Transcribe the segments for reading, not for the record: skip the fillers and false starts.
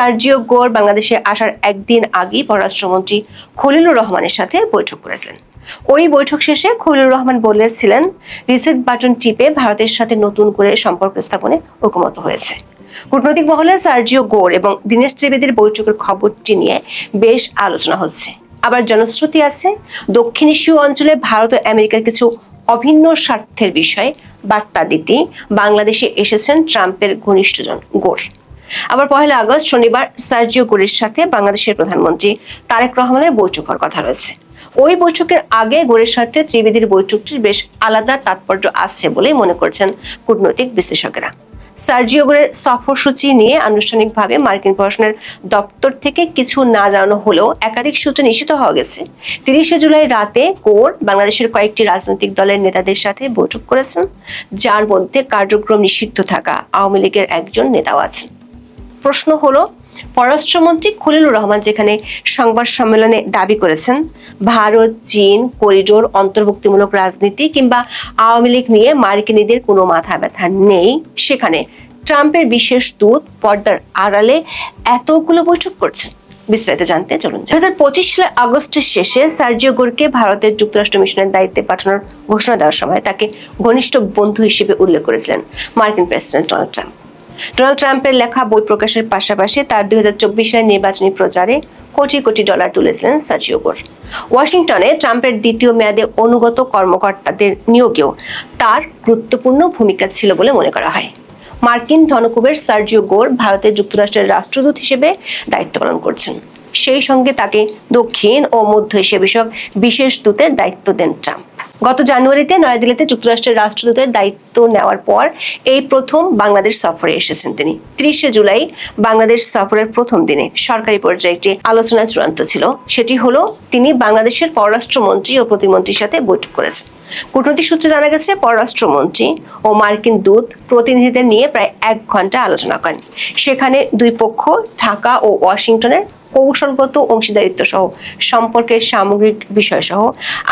Sergio গোর বাংলাদেশে আসার একদিন আগেই পররাষ্ট্রমন্ত্রী খলিলুর রহমানের সাথে বৈঠক করেছিলেন। ওই বৈঠক শেষে খলিলুর রহমান বলেছিলেন, রিসেট বাটন টিপে ভারতের সাথে নতুন করে সম্পর্ক স্থাপনে ঐকমত্য হয়েছে। কূটনৈতিক মহলে সার্জিও গোর এবং দীনেশ ত্রিবেদীর বৈঠকের খবরটি নিয়ে বেশ আলোচনা হচ্ছে। আবার জনশ্রুতি আছে, দক্ষিণ এশীয় অঞ্চলে ভারত ও আমেরিকার কিছু অভিন্ন স্বার্থের বিষয়ে বার্তা দিতে বাংলাদেশে এসেছেন ট্রাম্পের ঘনিষ্ঠজন গোর। আবার 1 আগস্ট শনিবার সার্জিও গোরের সাথে বাংলাদেশের প্রধানমন্ত্রী তারেক রহমানের বৈঠক হওয়ার কথা রয়েছে। ওই বৈঠকের আগে গোরের সাথে ত্রিবেদীর বৈঠকটির বেশ আলাদা তাৎপর্য আছে বলেই মনে করছেন কূটনৈতিক বিশ্লেষকেরা। সার্জিও গোরের সফরসূচি নিয়ে আনুষ্ঠানিকভাবে মার্কিন প্রশাসনের দপ্তর থেকে কিছু না জানানো হলেও একাধিক সূত্রে নিশ্চিত হওয়া গেছে 30 জুলাই রাতে গোর বাংলাদেশের কয়েকটি রাজনৈতিক দলের নেতাদের সাথে বৈঠক করেছেন, যার মধ্যে কার্যক্রম নিষিদ্ধ থাকা আওয়ামী লীগের একজন নেতাও আছেন। প্রশ্ন হলো, পররাষ্ট্রমন্ত্রী খলিলুর রহমান যেখানে সংবাদ সম্মেলনে দাবি করেছেন ভারত চীন করিডোর অন্তর্ভুক্তিমূলক রাজনীতি কিংবা আওয়ামী লীগ নিয়ে মার্কিনীদের কোনো মাথা ব্যথা নেই, সেখানে ট্রাম্পের বিশেষ দূত পর্দার আড়ালে এতগুলো বৈঠক করছেন। বিস্তারিত জানতে চলুন। 2025 সালের আগস্টের শেষে সার্জিও গোরকে ভারতের যুক্তরাষ্ট্র মিশনের দায়িত্বে পাঠানোর ঘোষণা দেওয়ার সময় তাকে ঘনিষ্ঠ বন্ধু হিসেবে উল্লেখ করেছিলেন মার্কিন প্রেসিডেন্ট ডোনাল্ড ট্রাম্প। ডোনাল্ড ট্রাম্পের লেখা বই প্রকাশের পাশাপাশি তার 2024 সালের নির্বাচনী প্রচারে কোটি কোটি ডলার তুলেছিলেন সার্জিও গোর। ওয়াশিংটনে ট্রাম্পের দ্বিতীয় মেয়াদে অনুগত কর্মকর্তাদের নিয়োগেও তার গুরুত্বপূর্ণ ভূমিকা ছিল বলে মনে করা হয়। মার্কিন ধনকুবের সার্জিও গোর ভারতের যুক্তরাষ্ট্রের রাষ্ট্রদূত হিসেবে দায়িত্ব পালন করছেন। সেই সঙ্গে তাকে দক্ষিণ ও মধ্য এশিয়া বিষয়ক বিশেষ দূতের দায়িত্ব দেন ট্রাম্প। গত জানুয়ারিতে নয়াদিল্লিতে যুক্তরাষ্ট্রের রাষ্ট্রদূতের দায়িত্ব নেওয়ার পর এই প্রথম বাংলাদেশ সফরে এসেছেন তিনি। 30 জুলাই বাংলাদেশ সফরের প্রথম দিনে সরকারি পর্যায়ে একটি আলোচনা চূড়ান্ত ছিল। সেটি হলো তিনি বাংলাদেশের পররাষ্ট্রমন্ত্রী ও প্রতিমন্ত্রীর সাথে বৈঠক করেছেন। কূটনৈতিক সূত্রে জানা গেছে, পররাষ্ট্রমন্ত্রী ও মার্কিন দূত প্রতিনিধিদের নিয়ে প্রায় 1 ঘন্টা আলোচনা করেন। সেখানে দুই পক্ষ ঢাকা ও ওয়াশিংটনের কৌশলগত অংশীদারিত্ব সহ সম্পর্কের সামগ্রিক বিষয় সহ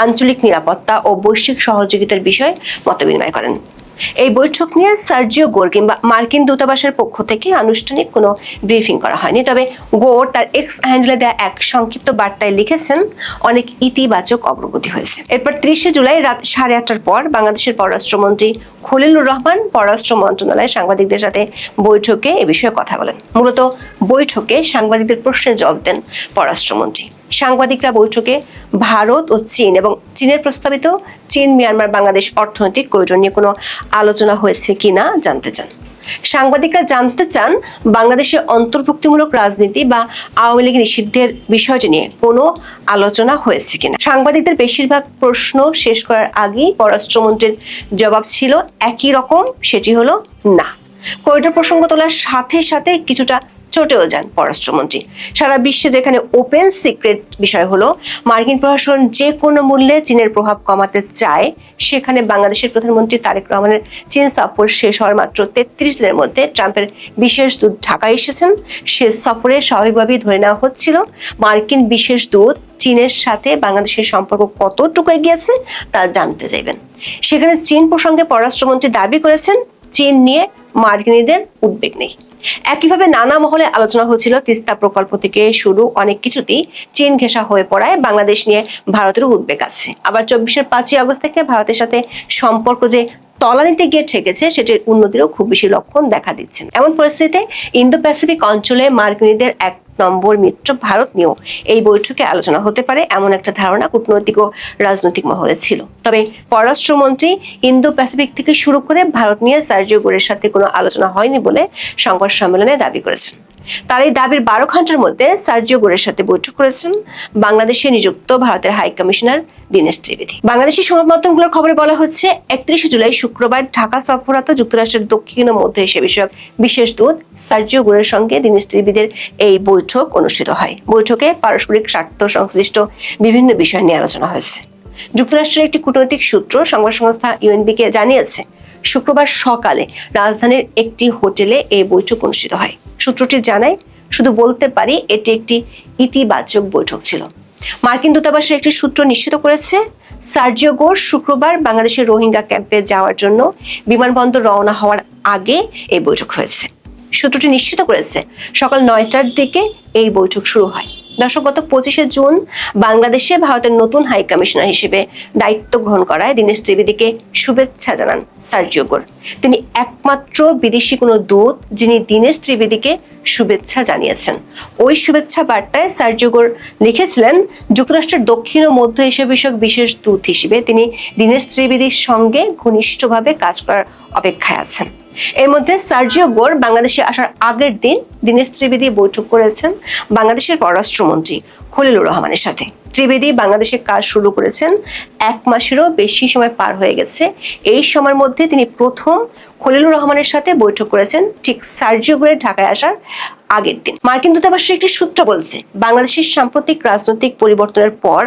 আঞ্চলিক নিরাপত্তা ও বৈশ্বিক সহযোগিতার বিষয়ে মতবিনিময় করেন। এই বৈঠক নিয়ে সার্জিও গোর কিংবা মার্কিন দূতাবাসের পক্ষ থেকে আনুষ্ঠানিক কোনো ব্রিফিং করা হয়নি। তবে গোর তার এক্স হ্যান্ডেলে দেওয়া এক সংক্ষিপ্ত বার্তায় লিখেছেন, অনেক ইতিবাচক অগ্রগতি হয়েছে। এরপর 30 জুলাই রাত 8:30টার পর বাংলাদেশের পররাষ্ট্রমন্ত্রী খলিলুর রহমান পররাষ্ট্র মন্ত্রণালয়ে সাংবাদিকদের সাথে বৈঠকে এ বিষয়ে কথা বলেন। মূলত বৈঠকে সাংবাদিকদের প্রশ্নের জবাব দেন পররাষ্ট্রমন্ত্রী। সাংবাদিকরা বৈঠকে ভারত ও চীন এবং চীনের প্রস্তাবিত চীন মিয়ানমার বাংলাদেশ অর্থনৈতিক করিডোর নিয়ে কোনো আলোচনা হয়েছে কিনা জানতে চান। সাংবাদিকরা জানতে চান বাংলাদেশে অন্তর্ভুক্তিমূলক রাজনীতি বা আওয়ামী লীগ নিষিদ্ধের বিষয়টি নিয়ে কোনো আলোচনা হয়েছে কিনা। সাংবাদিকদের বেশিরভাগ প্রশ্ন শেষ করার আগেই পররাষ্ট্রমন্ত্রীর জবাব ছিল একই রকম, সেটি হলো না। করিডোর প্রসঙ্গ তোলার সাথে সাথে কিছুটা চটেও যান পররাষ্ট্রমন্ত্রী। সারা বিশ্বে যেখানে ওপেন সিক্রেট বিষয় হলো মার্কিন প্রশাসন যে কোনো মূল্যে চীনের প্রভাব কমাতে চায়, সেখানে বাংলাদেশের প্রধানমন্ত্রী তারেক রহমানের চীন সফর শেষ হওয়ার মাত্র 33 দিনের মধ্যে ট্রাম্পের বিশেষ দূত ঢাকায় এসেছেন। সে সফরে স্বাভাবিকভাবেই ধরে নেওয়া হচ্ছিল মার্কিন বিশেষ দূত চীনের সাথে বাংলাদেশের সম্পর্ক কতটুকু এগিয়েছে তা জানতে চাইবেন। সেখানে চীন প্রসঙ্গে পররাষ্ট্রমন্ত্রী দাবি করেছেন, চীন নিয়ে মার্কিনীদের উদ্বেগ নেই। একইভাবে নানা মহলে আলোচনা হচ্ছিল তিস্তা প্রকল্প থেকে শুরু অনেক কিছুতেই চীন ঘেঁষা হয়ে পড়ায় বাংলাদেশ নিয়ে ভারতের উদ্বেগ আছে। আবার 24-এর 5 আগস্ট থেকে ভারতের সাথে সম্পর্ক যে তলানিতে গিয়ে ঠেকেছে, সেটির উন্নতিরও খুব বেশি লক্ষণ দেখা দিচ্ছেন। এমন পরিস্থিতিতে ইন্দো প্যাসিফিক অঞ্চলে মার্কিনীদের 1 নম্বর মিত্র ভারত নিয়েও এই বৈঠকে আলোচনা হতে পারে, এমন একটা ধারণা কূটনৈতিক ও রাজনৈতিক মহলে ছিল। তবে পররাষ্ট্রমন্ত্রী ইন্দো প্যাসিফিক থেকে শুরু করে ভারত নিয়ে সার্জিও গোরের সাথে কোনো আলোচনা হয়নি বলে সংবাদ সম্মেলনে দাবি করেছেন। তার এই দাবির 12 ঘন্টার মধ্যে সার্জিও গোরের সাথে বৈঠক করেছেন বাংলাদেশে নিযুক্ত ভারতের হাই কমিশনার দীনেশ ত্রিবেদী। বাংলাদেশি সংবাদ মাধ্যমগুলোর খবরে বলা হচ্ছে, 31 জুলাই শুক্রবার ঢাকা সফররত যুক্তরাষ্ট্রের দক্ষিণ ও মধ্য এশিয়া বিষয়ক বিশেষ দূত সার্জিও গোরের সঙ্গে দীনেশ ত্রিবেদীর এই বৈঠক অনুষ্ঠিত হয়। বৈঠকে পারস্পরিক স্বার্থ সংশ্লিষ্ট বিভিন্ন বিষয় নিয়ে আলোচনা হয়েছে। যুক্তরাষ্ট্রের একটি কূটনৈতিক সূত্র সংবাদ সংস্থা ইউএনবিকে জানিয়েছে, শুক্রবার সকালে রাজধানীর একটি হোটেলে এই বৈঠক অনুষ্ঠিত হয়। সূত্রটি জানায়, শুধু বলতে পারি এটি একটি ইতিবাচক বৈঠক ছিল। মার্কিন দূতাবাসের একটি সূত্র নিশ্চিত করেছে, সার্জিও গোর শুক্রবার বাংলাদেশের রোহিঙ্গা ক্যাম্পে যাওয়ার জন্য বিমানবন্দর রওনা হওয়ার আগে এই বৈঠক হয়েছে। সূত্রটি নিশ্চিত করেছে সকাল 9টার দিকে এই বৈঠক শুরু হয়। দর্শক, গত 25শে জুন বাংলাদেশে ভারতের নতুন হাই কমিশনার হিসেবে দায়িত্ব গ্রহণ করায় দীনেশ ত্রিবেদীকে শুভেচ্ছা জানান সার্জিও গোর। তিনি একমাত্র বিদেশি কোনো দূত যিনি দীনেশ ত্রিবেদীকে শুভেচ্ছা জানিয়েছেন। ওই শুভেচ্ছা বার্তায় সার্জিও গোর লিখেছিলেন, যুক্তরাষ্ট্রের দক্ষিণ ও মধ্য এশিয়া বিষয়ক বিশেষ দূত হিসেবে তিনি দীনেশ ত্রিবেদীর সঙ্গে ঘনিষ্ঠভাবে কাজ করার অপেক্ষায় আছেন। এর মধ্যে সার্জিও গোর বাংলাদেশে আসার আগের দিন দীনেশ ত্রিবেদী বৈঠক করেছেন বাংলাদেশের পররাষ্ট্রমন্ত্রী খলিলুর রহমানের সাথে। ত্রিবেদী বাংলাদেশে কাজ শুরু করেছেন 1 মাসেরও বেশি সময় পার হয়ে গেছে। এই সময়ের মধ্যে তিনি প্রথম খলিলুর রহমানের সাথে বৈঠক করেছেন ঠিক সার্জিও গোরের ঢাকায় আসার আগের দিন। মার্কিন দূতাবাসের একটি সূত্র বলছে, বাংলাদেশের সাম্প্রতিক রাজনৈতিক পরিবর্তনের পর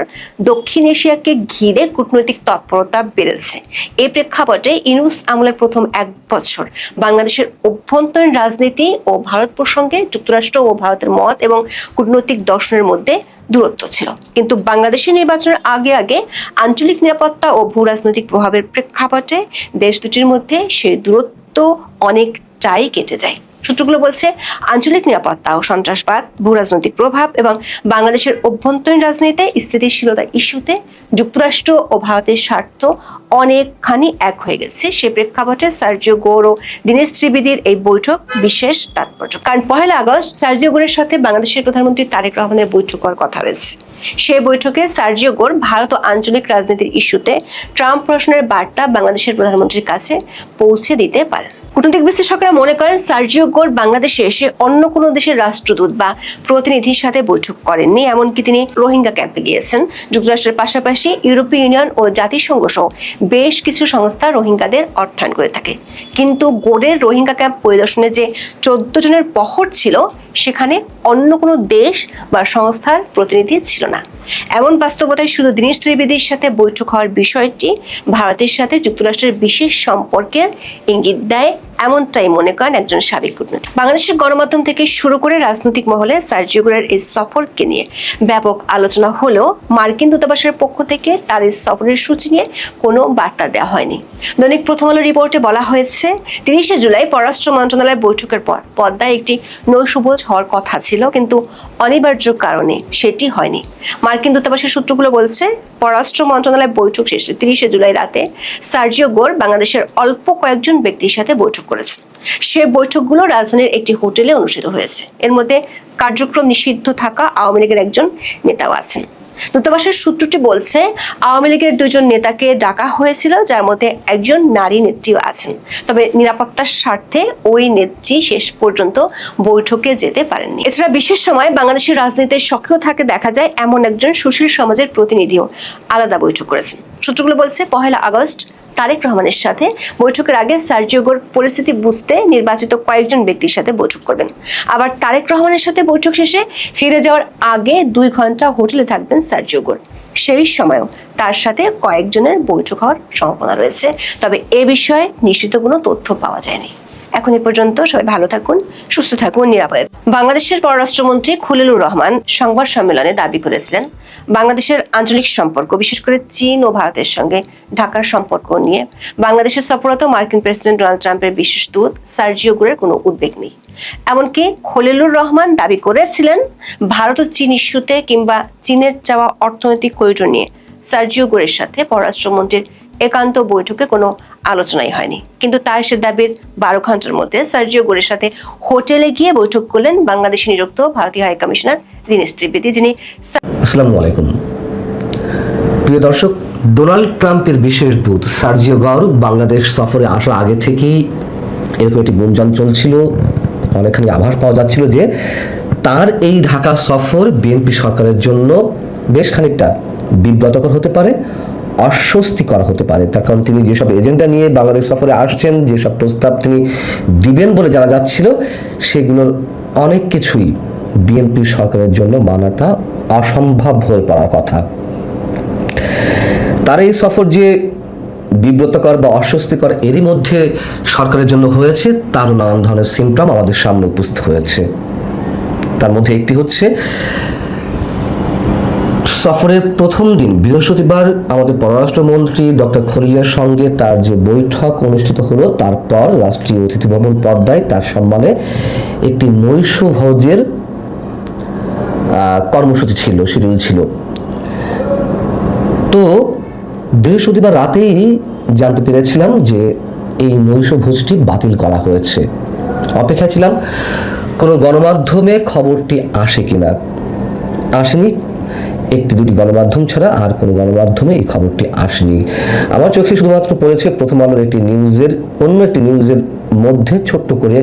দক্ষিণ এশিয়াকে ঘিরে কূটনৈতিক তৎপরতা বেড়েছে। এই প্রেক্ষাপটে ইউনূস আমলের প্রথম 1 বছর বাংলাদেশের অভ্যন্তরীণ রাজনীতি ও ভারত প্রসঙ্গে যুক্তরাষ্ট্র ও ভারতের মত এবং কূটনৈতিক দর্শনের মধ্যে দূরত্ব ছিল। কিন্তু বাংলাদেশের নির্বাচনের আগে আঞ্চলিক নিরাপত্তা ও ভূ রাজনৈতিক প্রভাবের প্রেক্ষাপটে দেশ দুটির মধ্যে সেই দূরত্ব অনেকটাই কেটে যায়। সূত্রগুলো বলছে, আঞ্চলিক নিরাপত্তা ও সন্ত্রাসবাদ, ভূ রাজনৈতিক প্রভাব এবং বাংলাদেশের অভ্যন্তরীণ রাজনীতিতে স্থিতিশীলতা ইস্যুতে যুক্তরাষ্ট্র ও ভারতের স্বার্থ অনেকখানি এক হয়ে গেছে। সে প্রেক্ষাপটে সার্জিও গোর ও দীনেশ ত্রিবেদীর এই বৈঠক বিশেষ তাৎপর্য, কারণ 1 আগস্ট সার্জিও গোরের সাথে বাংলাদেশের প্রধানমন্ত্রী তারেক রহমানের বৈঠক করার কথা রয়েছে। সেই বৈঠকে সার্জিও গোর ভারত ও আঞ্চলিক রাজনীতির ইস্যুতে ট্রাম্প প্রশ্নের বার্তা বাংলাদেশের প্রধানমন্ত্রীর কাছে পৌঁছে দিতে পারেন। কূটনৈতিক বিশ্লেষকরা মনে করেন, সার্জিও গোর বাংলাদেশে এসে অন্য কোনো দেশের রাষ্ট্রদূত বা প্রতিনিধির সাথে বৈঠক করেননি। এমনকি তিনি রোহিঙ্গা ক্যাম্পে গিয়েছেন। যুক্তরাষ্ট্রের পাশাপাশি ইউরোপীয় ইউনিয়ন ও জাতিসংঘ সহ বেশ কিছু সংস্থা রোহিঙ্গাদের অর্থায়ন করে থাকে। কিন্তু গোরের রোহিঙ্গা ক্যাম্প পরিদর্শনে যে 14 জনের বহর ছিল, সেখানে অন্য কোনো দেশ বা সংস্থার প্রতিনিধি ছিল না। এমন বাস্তবতায় শুধু দীনেশ ত্রিবেদীর সাথে বৈঠক হওয়ার বিষয়টি ভারতের সাথে যুক্তরাষ্ট্রের বিশেষ সম্পর্কের ইঙ্গিত দেয়, এমনটাই মনে করেন একজন সাবেক কূটনীতিক। বাংলাদেশের গণমাধ্যম থেকে শুরু করে রাজনৈতিক মহলে সার্জিও গোরের এই সফরকে নিয়ে ব্যাপক আলোচনা হলেও মার্কিন দূতাবাসের পক্ষ থেকে তার এই সফরের সূচি নিয়ে কোনো বার্তা দেওয়া হয়নি। দৈনিক প্রথম আলো রিপোর্টে বলা হয়েছে, 30শে জুলাই পররাষ্ট্র মন্ত্রণালয়ের বৈঠকের পর পদ্মায় একটি নৌসুবোজ হওয়ার কথা ছিল, কিন্তু অনিবার্য কারণে সেটি হয়নি। মার্কিন দূতাবাসের সূত্রগুলো বলছে, পররাষ্ট্র মন্ত্রণালয় বৈঠক শেষে 30শে জুলাই রাতে সার্জিও গোর বাংলাদেশের অল্প কয়েকজন ব্যক্তির সাথে বৈঠক করেছে। সে বৈঠকগুলো রাজধানীর একটি হোটেলে অনুষ্ঠিত হয়েছে। এর মধ্যে কার্যক্রম নিষিদ্ধ থাকা আওয়ামী লীগের একজন নেতাও আছেন। দূতাবাসের সূত্রটি বলছে, আওয়ামী লীগের 2 জন নেতাকে ডাকা হয়েছিল, যার মধ্যে একজন নারী নেত্রীও আছেন। তবে নিরাপত্তার স্বার্থে ওই নেত্রী শেষ পর্যন্ত বৈঠকে যেতে পারেননি। এছাড়া বিশেষ সময় বাংলাদেশের রাজনীতিতে সক্রিয় থাকে দেখা যায় এমন একজন সুশীল সমাজের প্রতিনিধিও আলাদা বৈঠক করেছেন। সূত্রগুলো বলছে, 1 আগস্ট তারেক রহমানের সাথে বৈঠকের আগে সার্জিও গোর পরিস্থিতি বুঝতে নির্বাচিত কয়েকজন ব্যক্তির সাথে বৈঠক করবেন। আবার তারেক রহমানের সাথে বৈঠক শেষে ফিরে যাওয়ার আগে 2 ঘন্টা হোটেলে থাকবেন সার্জিও গোর। সেই সময়ও তার সাথে কয়েকজনের বৈঠক হওয়ার সম্ভাবনা রয়েছে, তবে এ বিষয়ে নিশ্চিত কোনো তথ্য পাওয়া যায়নি। এখন এ পর্যন্ত সবাই ভালো থাকুন, সুস্থ থাকুন, নিরাপদে। বাংলাদেশের পররাষ্ট্রমন্ত্রী খলিলুর রহমান সংবাদ সম্মেলনে দাবি করেছিলেন, বাংলাদেশের আঞ্চলিক সম্পর্ক, বিশেষ করে চীন ও ভারতের সঙ্গে ঢাকার সম্পর্ক নিয়ে বাংলাদেশের সফররত মার্কিন প্রেসিডেন্ট ডোনাল্ড ট্রাম্পের বিশেষ দূত সার্জিও গোরের কোনো উদ্বেগ নেই। এমনকি খলিলুর রহমান দাবি করেছিলেন, ভারত ও চীন ইস্যুতে কিংবা চীনের চাওয়া অর্থনৈতিক করিডোর নিয়ে সার্জিও গোরের সাথে পররাষ্ট্রমন্ত্রীর একান্ত বৈঠকে কোনো আলোচনাই হয়নি। কিন্তু তার সে দাবির 12 ঘন্টার মধ্যে সার্জিও গোরের সাথে হোটেলে গিয়ে বৈঠক করলেন বাংলাদেশে নিযুক্ত ভারতীয় হাই কমিশনার দীনেশ ত্রিবেদী, যিনি। আসসালামু আলাইকুম প্রিয় দর্শক, ডোনাল্ড ট্রাম্পের বিশেষ দূত সার্জিও গোর বাংলাদেশ সফরে আসার আগে থেকেই এরকম একটি গুঞ্জন চলছিল, অনেকখানি আভাস পাওয়া যাচ্ছিল যে তার এই ঢাকা সফর বিএনপি সরকারের জন্য বেশ খানিকটা বিব্রতকর হতে পারে, অস্বস্তিকর হতে পারে। তার কারণ তিনি যেসব এজেন্ডা নিয়ে বাংলাদেশ সফরে আসছেন, যেসব প্রস্তাব তিনি দিবেন বলে জানা যাচ্ছিল, সেগুলোর অনেক কিছুই বিএনপি সরকারের জন্য মানাটা অসম্ভব হয়ে পড়ার কথা। তার এই সফর যে বিব্রতকর বা অস্বস্তিকর এরই মধ্যে সরকারের জন্য হয়েছে, তারও নানান ধরনের সিমটম আমাদের সামনে উপস্থিত হয়েছে। তার মধ্যে একটি হচ্ছে সফরের প্রথম দিন বৃহস্পতিবার আমাদের পররাষ্ট্রমন্ত্রী ডক্টর খলিলের সঙ্গে তার যে বৈঠক অনুষ্ঠিত হলো, তারপর রাষ্ট্রীয় অতিথি ভবন পদ্মায় তার সম্মানে একটি নৈশভোজের কর্মসূচি ছিল, শিডিউল ছিল। তো বৃহস্পতিবার রাতেই জানতে পেরেছিলাম যে এই নৈশভোজটি বাতিল করা হয়েছে। অপেক্ষা ছিলাম কোনো গণমাধ্যমে খবরটি আসে কিনা। আসেনি, একটি দুটি গণমাধ্যম ছাড়া আর কোনো গণমাধ্যমে এই খবরটি আসেনি। আমার চোখে শুধুমাত্র পড়েছে প্রথম আলোর একটি নিউজের, অন্য একটি নিউজের মধ্যে ছোট্ট করে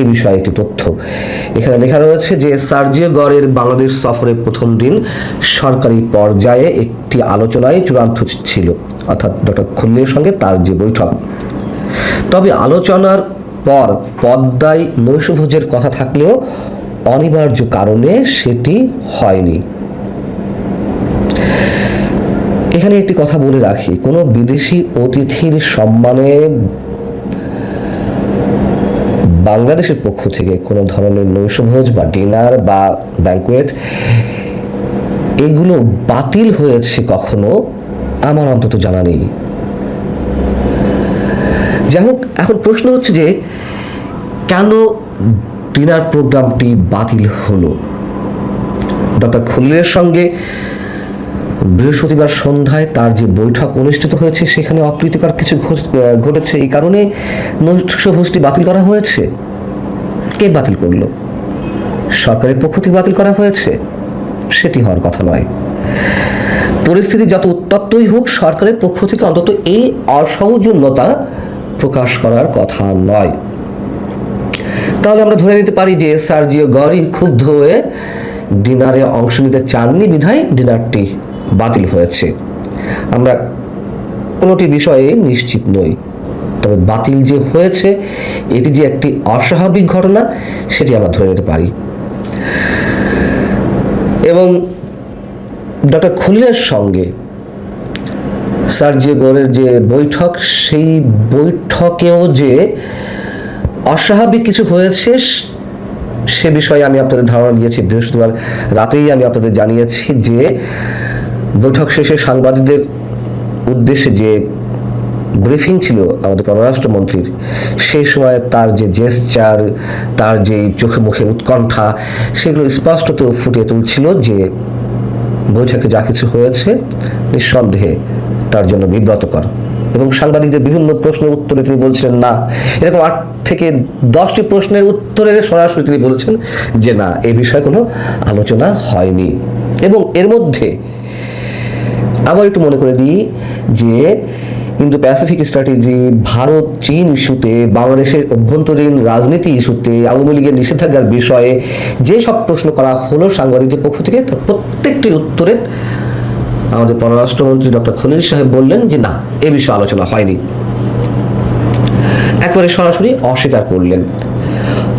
এই বিষয়ে একটি তথ্য। এখানে লেখা রয়েছে যে সার্জিও গরের বাংলাদেশ সফরের প্রথম দিন সরকারি পর্যায়ে একটি আলোচনায় চূড়ান্ত ছিল, অর্থাৎ ডক্টর খলিলের সঙ্গে তার যে বৈঠক। তবে আলোচনার পর পদ্মায় নৈশভোজের কথা থাকলেও অনিবার্য কারণে সেটি হয়নি। এখানে একটি কথা বলে রাখি, কোনো বিদেশি অতিথির সম্মানে বাংলাদেশের পক্ষ থেকে কোনো ধরনের নৈশভোজ বা ডিনার বা ব্যাংকুয়েট এগুলো বাতিল হয়েছে কখনো আমার অন্তত জানা নেই। যাই হোক, এখন প্রশ্ন হচ্ছে যে কেন ডিনার প্রোগ্রামটি বাতিল হলো? ডক্টর খলিলের সঙ্গে বৃহস্পতিবার সন্ধ্যায় তার যে বৈঠক অনুষ্ঠিত হয়েছে সেখানে অপ্রীতিকর কিছু ঘটেছে, এই কারণে নৈশভোজটি বাতিল করা হয়েছে। কে বাতিল করলো? সরকারের পক্ষ থেকে বাতিল করা হয়েছে? সেটি হওয়ার কথা নয়। পরিস্থিতি যত উত্তপ্তই হোক, সরকারের পক্ষ থেকে অন্তত এই অসৌজন্যতা প্রকাশ করার কথা নয়। তাহলে আমরা ধরে নিতে পারি যে সার্জিও গরি ক্ষুব্ধ হয়ে ডিনারে অংশ নিতে চাননি বিধায় ডিনারটি বাতিল হয়েছে। আমরা কোনোটি বিষয়ে নিশ্চিত নই, তবে বাতিল যে হয়েছে এটি যে একটি অস্বাভাবিক ঘটনা সেটি আমরা ধরে নিতে পারি। এবং ডক্টর খলিলের সঙ্গে সার্জিও গরের যে বৈঠক, সেই বৈঠকেও যে অস্বাভাবিক কিছু হয়েছে সে বিষয়ে আমি আপনাদের ধারণা দিয়েছি। বৃহস্পতিবার রাতেই আমি আপনাদের জানিয়েছি যে বৈঠক শেষে সাংবাদিকদের উদ্দেশ্যে যে ব্রিফিং ছিল আমাদের পররাষ্ট্রমন্ত্রীর, সেই সময় তার যে জেস্চার, তার যে চোখে মুখে উৎকণ্ঠা, সেগুলো স্পষ্টত ফুটিয়ে তুলছিল যে বৈঠকে যা কিছু হয়েছে নিঃসন্দেহে তার জন্য বিব্রতকর। এবং সাংবাদিকদের বিভিন্ন প্রশ্নের উত্তরে তিনি বলছিলেন না, এরকম 8 থেকে 10টি প্রশ্নের উত্তরে সরাসরি তিনি বলেছেন যে না, এ বিষয়ে কোনো আলোচনা হয়নি। এবং এর মধ্যে আবার একটু মনে করে দিই যে ইন্দো প্যাসিফিক স্ট্র্যাটেজি, ভারত চীন ইস্যুতে, বাংলাদেশের অভ্যন্তরীণ রাজনীতি ইস্যুতে, আওয়ামী লীগের নিষেধাজ্ঞার বিষয়ে যে সব প্রশ্ন করা হলো সাংবাদিকদের পক্ষ থেকে, তার প্রত্যেকটির উত্তরে আমাদের পররাষ্ট্রমন্ত্রী ডক্টর খলিল সাহেব বললেন যে না, এ বিষয়ে আলোচনা হয়নি, একবারে সরাসরি অস্বীকার করলেন।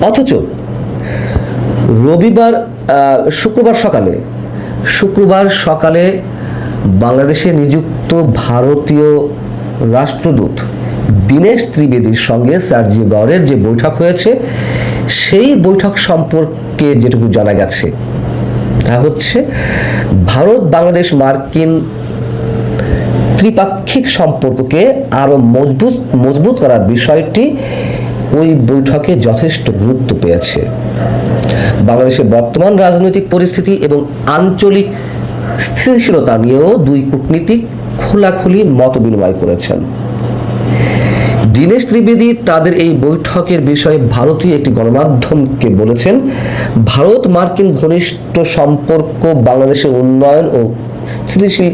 অথচ শুক্রবার সকালে বাংলাদেশে নিযুক্ত ভারতীয় রাষ্ট্রদূত দীনেশ ত্রিবেদীর সঙ্গে সার্জিও গরের যে বৈঠক হয়েছে, সেই বৈঠক সম্পর্কে যেটুকু জানা গেছে তা হচ্ছে ভারত বাংলাদেশ মার্কিন ত্রিপাক্ষিক সম্পর্ককে আরো মজবুত করার বিষয়টি ওই বৈঠকে যথেষ্ট গুরুত্ব পেয়েছে। বাংলাদেশের বর্তমান রাজনৈতিক পরিস্থিতি এবং আঞ্চলিক স্থিতিশীলতা নিয়েও দুই কূটনীতিক খোলাখুলি মত বিনিময় করেছেন। দীনেশ ত্রিবেদী তাদের এই বৈঠকের বিষয়ে ভারতীয় একটি গণমাধ্যমকে বলেছেন, ভারত মার্কিন ঘনিষ্ঠ সম্পর্ক বাংলাদেশের উন্নয়ন ও স্থিতিশীল